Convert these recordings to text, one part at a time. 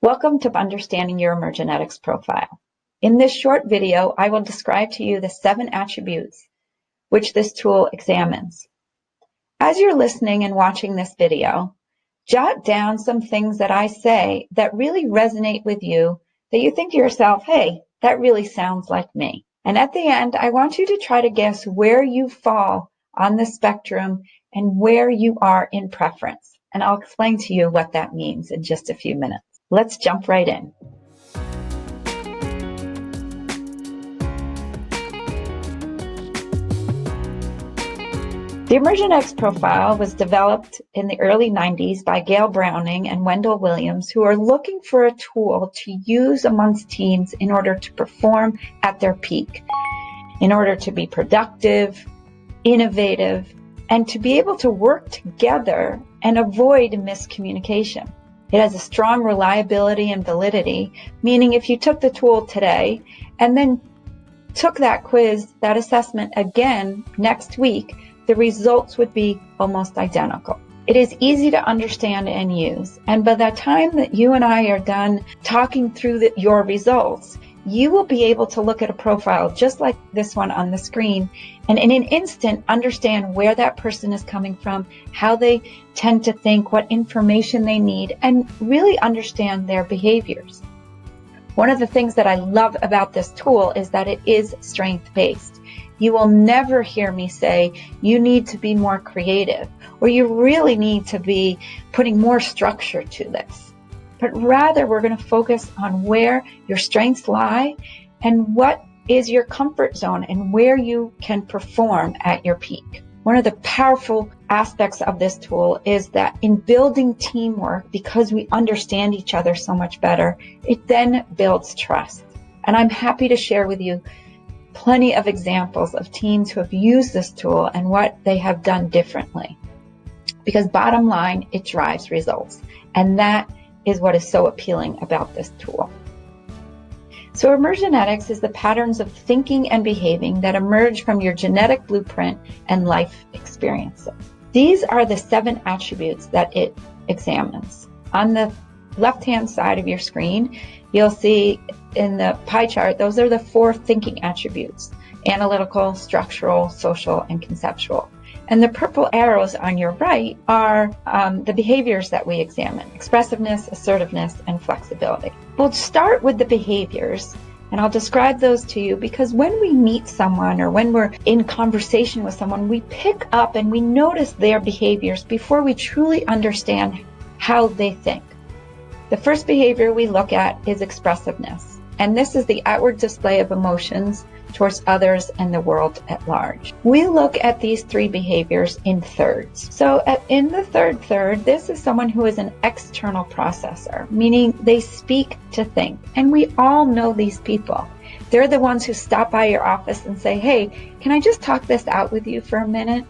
Welcome to Understanding Your Emergenetics Profile. In this short video, I will describe to you the 7 attributes which this tool examines. As you're listening and watching this video, jot down some things that I say that really resonate with you, that you think to yourself, hey, that really sounds like me. And at the end, I want you to try to guess where you fall on the spectrum and where you are in preference. And I'll explain to you what that means in just a few minutes. Let's jump right in. The Immersion X Profile was developed in the early 90s by Gail Browning and Wendell Williams, who are looking for a tool to use amongst teams in order to perform at their peak, in order to be productive, innovative, and to be able to work together and avoid miscommunication. It has a strong reliability and validity, meaning if you took the tool today and then took that quiz, that assessment again next week, the results would be almost identical. It is easy to understand and use, and by the time that you and I are done talking through your results, you will be able to look at a profile just like this one on the screen and in an instant understand where that person is coming from, how they tend to think, what information they need, and really understand their behaviors. One of the things that I love about this tool is that it is strength-based. You will never hear me say, you need to be more creative, or you really need to be putting more structure to this. But rather, we're going to focus on where your strengths lie and what is your comfort zone and where you can perform at your peak. One of the powerful aspects of this tool is that in building teamwork, because we understand each other so much better, it then builds trust. And I'm happy to share with you plenty of examples of teams who have used this tool and what they have done differently. Because bottom line, it drives results. And that is what is so appealing about this tool. So Emergenetics is the patterns of thinking and behaving that emerge from your genetic blueprint and life experiences. These are the 7 attributes that it examines. On the left-hand side of your screen, you'll see in the pie chart, those are the 4 thinking attributes: analytical, structural, social, and conceptual. And the purple arrows on your right are the behaviors that we examine: expressiveness, assertiveness, and flexibility. We'll start with the behaviors, and I'll describe those to you because when we meet someone or when we're in conversation with someone, we pick up and we notice their behaviors before we truly understand how they think. The first behavior we look at is expressiveness, and this is the outward display of emotions towards others and the world at large. We look at these 3 behaviors in thirds. So in the third, this is someone who is an external processor, meaning they speak to think. And we all know these people. They're the ones who stop by your office and say, hey, can I just talk this out with you for a minute?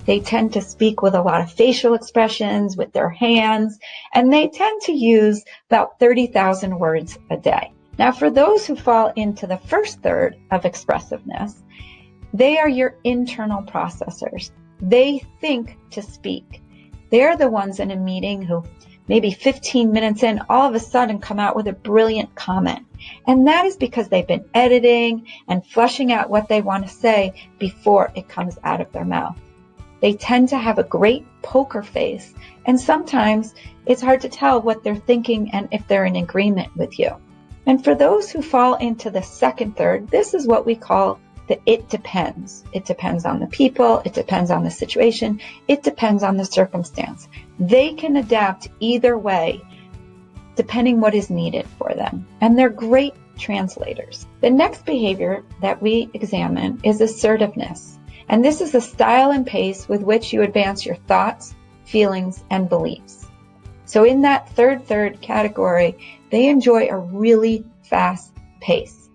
They tend to speak with a lot of facial expressions, with their hands, and they tend to use about 30,000 words a day. Now, for those who fall into the first third of expressiveness, they are your internal processors. They think to speak. They're the ones in a meeting who maybe 15 minutes in, all of a sudden come out with a brilliant comment. And that is because they've been editing and fleshing out what they want to say before it comes out of their mouth. They tend to have a great poker face, and sometimes it's hard to tell what they're thinking and if they're in agreement with you. And for those who fall into the second third, this is what we call the it depends. It depends on the people, it depends on the situation, it depends on the circumstance. They can adapt either way, depending what is needed for them. And they're great translators. The next behavior that we examine is assertiveness. And this is the style and pace with which you advance your thoughts, feelings, and beliefs. So in that third category, they enjoy a really fast pace.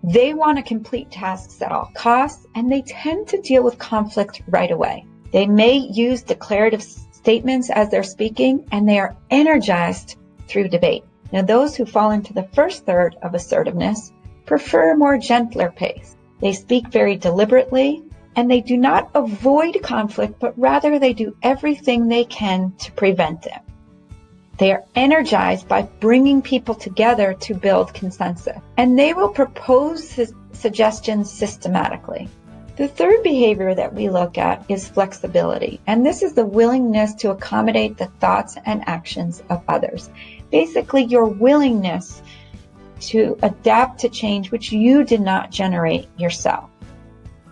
They want to complete tasks at all costs, and they tend to deal with conflict right away. They may use declarative statements as they're speaking, and they are energized through debate. Now, those who fall into the first third of assertiveness prefer a more gentler pace. They speak very deliberately, and they do not avoid conflict, but rather they do everything they can to prevent it. They are energized by bringing people together to build consensus, and they will propose suggestions systematically. The third behavior that we look at is flexibility, and this is the willingness to accommodate the thoughts and actions of others. Basically, your willingness to adapt to change which you did not generate yourself.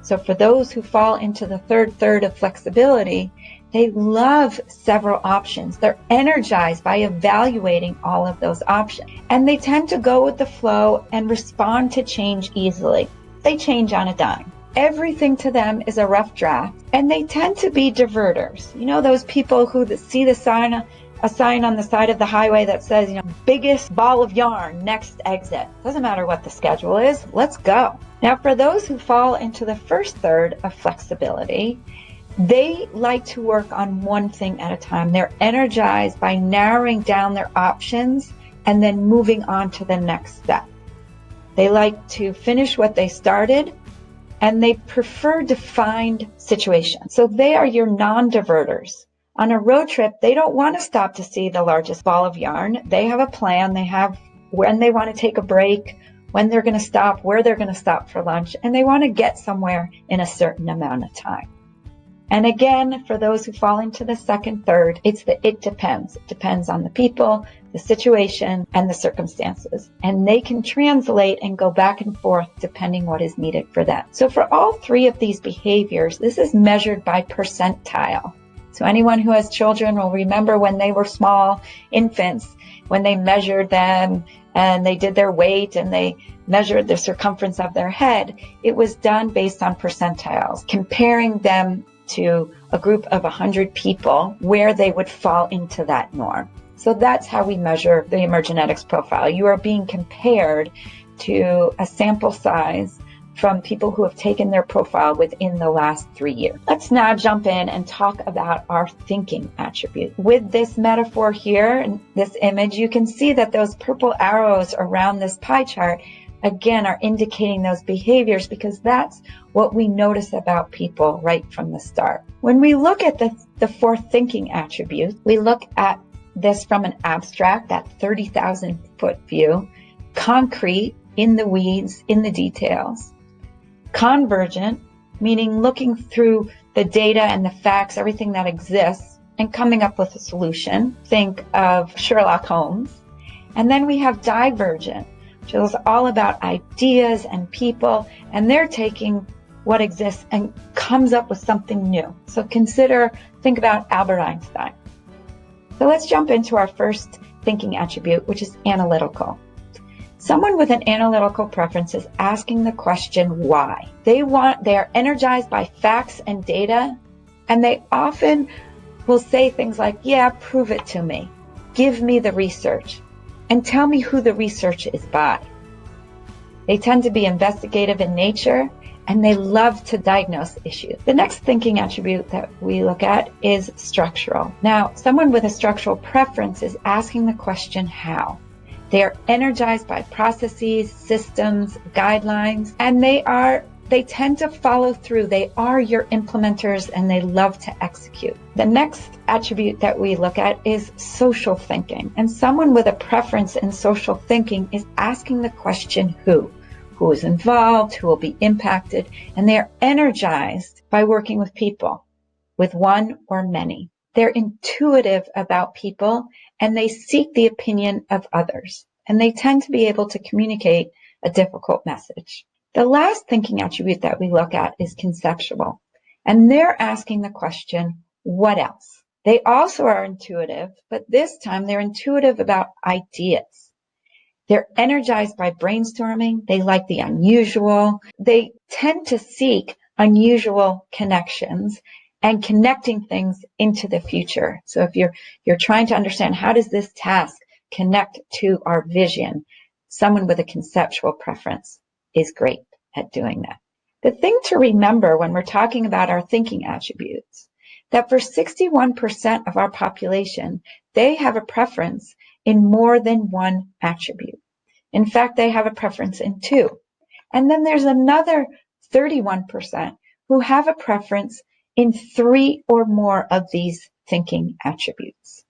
So for those who fall into the third of flexibility, they love several options. They're energized by evaluating all of those options. And they tend to go with the flow and respond to change easily. They change on a dime. Everything to them is a rough draft. And they tend to be diverters. You know, those people who see a sign on the side of the highway that says, biggest ball of yarn, next exit. Doesn't matter what the schedule is, let's go. Now, for those who fall into the first third of flexibility, they like to work on one thing at a time. They're energized by narrowing down their options and then moving on to the next step. They like to finish what they started, and they prefer defined situations. So they are your non-diverters. On a road trip, they don't want to stop to see the largest ball of yarn. They have a plan. They have when they want to take a break, when they're going to stop, where they're going to stop for lunch, and they want to get somewhere in a certain amount of time. And again, for those who fall into the second third, it depends. It depends on the people, the situation, and the circumstances. And they can translate and go back and forth depending what is needed for them. So for all three of these behaviors, this is measured by percentile. So anyone who has children will remember when they were small infants, when they measured them and they did their weight and they measured the circumference of their head, it was done based on percentiles, comparing them to a group of 100 people where they would fall into that norm. So that's how we measure the Emergenetics profile. You are being compared to a sample size from people who have taken their profile within the last 3 years. Let's now jump in and talk about our thinking attribute. With this metaphor here, and this image, you can see that those purple arrows around this pie chart again are indicating those behaviors because that's what we notice about people right from the start. When we look at the fourth thinking attribute, we look at this from an abstract, that 30,000 foot view, concrete, in the weeds, in the details. Convergent, meaning looking through the data and the facts, everything that exists, and coming up with a solution. Think of Sherlock Holmes. And then we have divergent, which is all about ideas and people, and they're taking what exists and comes up with something new. So think about Albert Einstein. So let's jump into our first thinking attribute, which is analytical. Someone with an analytical preference is asking the question why. They are energized by facts and data, and they often will say things like, yeah, prove it to me. Give me the research, and tell me who the research is by. They tend to be investigative in nature, and they love to diagnose issues. The next thinking attribute that we look at is structural. Now, someone with a structural preference is asking the question how. They are energized by processes, systems, guidelines, and they tend to follow through. They are your implementers and they love to execute. The next attribute that we look at is social thinking. And someone with a preference in social thinking is asking the question who is involved, who will be impacted, and they are energized by working with people, with one or many. They're intuitive about people and they seek the opinion of others, and they tend to be able to communicate a difficult message. The last thinking attribute that we look at is conceptual, and they're asking the question, what else? They also are intuitive, but this time they're intuitive about ideas. They're energized by brainstorming. They like the unusual. They tend to seek unusual connections and connecting things into the future. So if you're trying to understand how does this task connect to our vision, someone with a conceptual preference is great at doing that. The thing to remember when we're talking about our thinking attributes, that for 61% of our population, they have a preference in more than one attribute. In fact, they have a preference in two. And then there's another 31% who have a preference in 3 or more of these thinking attributes.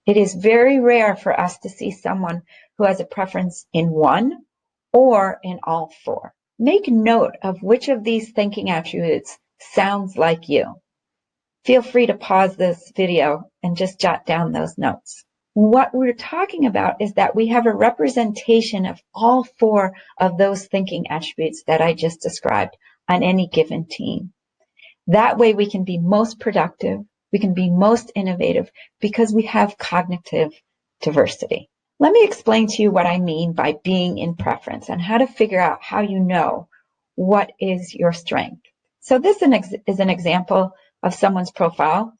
It is very rare for us to see someone who has a preference in one or in all four. Make note of which of these thinking attributes sounds like you. Feel free to pause this video and just jot down those notes. What we're talking about is that we have a representation of all four of those thinking attributes that I just described on any given team. That way we can be most productive, we can be most innovative because we have cognitive diversity. Let me explain to you what I mean by being in preference and how to figure out how you know what is your strength. So this is an example of someone's profile.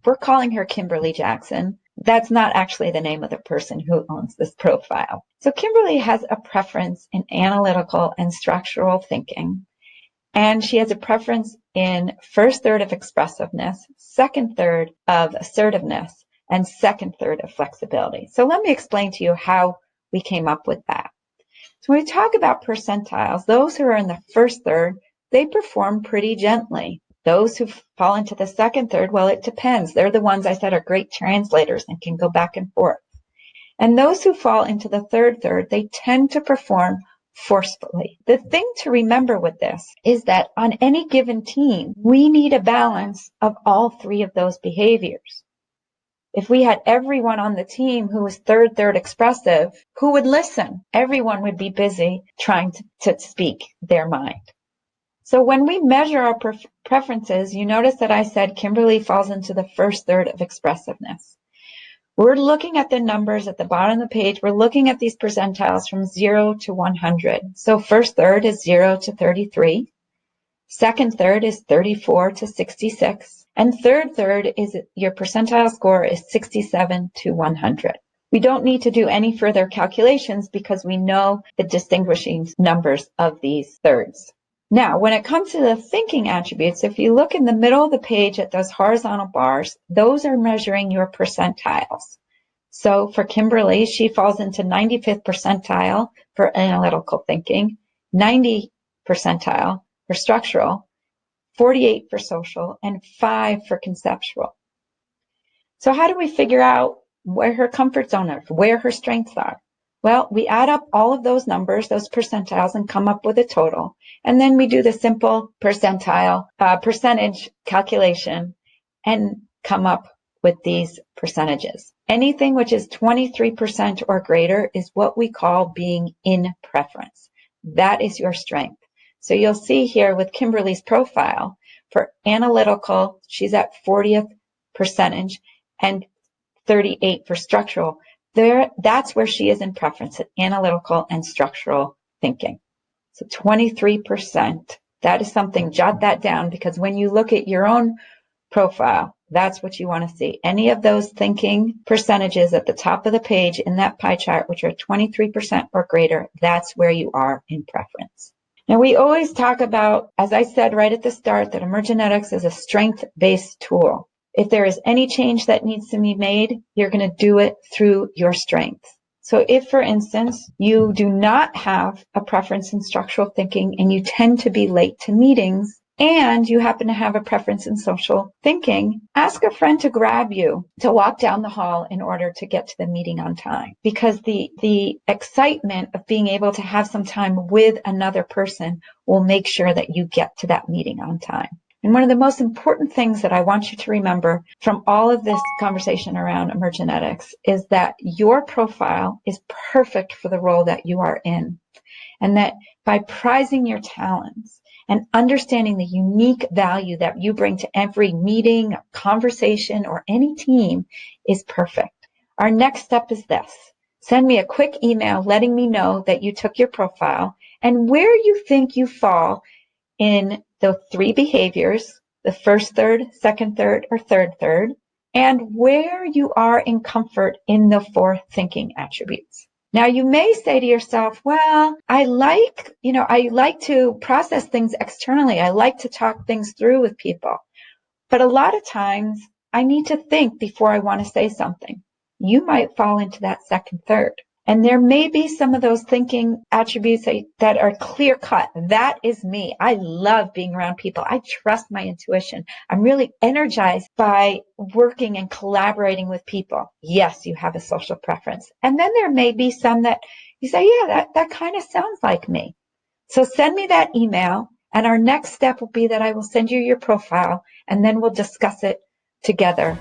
We're calling her Kimberly Jackson. That's not actually the name of the person who owns this profile. So Kimberly has a preference in analytical and structural thinking. And she has a preference in first third of expressiveness, second third of assertiveness, and second third of flexibility. So let me explain to you how we came up with that. So when we talk about percentiles, those who are in the first third, they perform pretty gently. Those who fall into the second third, well, it depends. They're the ones I said are great translators and can go back and forth. And those who fall into the third third, they tend to perform forcefully. The thing to remember with this is that on any given team, we need a balance of all three of those behaviors. If we had everyone on the team who was third expressive, who would listen? Everyone would be busy trying to speak their mind. So when we measure our preferences, you notice that I said Kimberly falls into the first third of expressiveness. We're looking at the numbers at the bottom of the page. We're looking at these percentiles from 0 to 100. So first third is 0 to 33. Second third is 34 to 66. And third third is your percentile score is 67 to 100. We don't need to do any further calculations because we know the distinguishing numbers of these thirds. Now, when it comes to the thinking attributes, if you look in the middle of the page at those horizontal bars, those are measuring your percentiles. So for Kimberly, she falls into 95th percentile for analytical thinking, 90 percentile for structural, 48 for social, and 5 for conceptual. So how do we figure out where her comfort zone is, where her strengths are? Well, we add up all of those numbers, those percentiles, and come up with a total. And then we do the simple percentile percentage calculation and come up with these percentages. Anything which is 23% or greater is what we call being in preference. That is your strength. So you'll see here with Kimberly's profile, for analytical, she's at 40th percentage and 38 for structural. That's where she is in preference, at analytical and structural thinking. So 23%, that is something, jot that down, because when you look at your own profile, that's what you want to see. Any of those thinking percentages at the top of the page in that pie chart, which are 23% or greater, that's where you are in preference. Now, we always talk about, as I said right at the start, that Emergenetics is a strength-based tool. If there is any change that needs to be made, you're going to do it through your strengths. So if, for instance, you do not have a preference in structural thinking and you tend to be late to meetings, and you happen to have a preference in social thinking, ask a friend to grab you to walk down the hall in order to get to the meeting on time. Because the excitement of being able to have some time with another person will make sure that you get to that meeting on time. And one of the most important things that I want you to remember from all of this conversation around Emergenetics is that your profile is perfect for the role that you are in. And that by prizing your talents and understanding the unique value that you bring to every meeting, conversation, or any team is perfect. Our next step is this. Send me a quick email letting me know that you took your profile and where you think you fall in the 3 behaviors, the first third, second third, or third third, and where you are in comfort in the 4 thinking attributes. Now, you may say to yourself, well, I like to process things externally. I like to talk things through with people. But a lot of times I need to think before I want to say something. You might fall into that second third. And there may be some of those thinking attributes that are clear cut. That is me. I love being around people. I trust my intuition. I'm really energized by working and collaborating with people. Yes, you have a social preference. And then there may be some that you say, yeah, that kind of sounds like me. So send me that email, and our next step will be that I will send you your profile, and then we'll discuss it together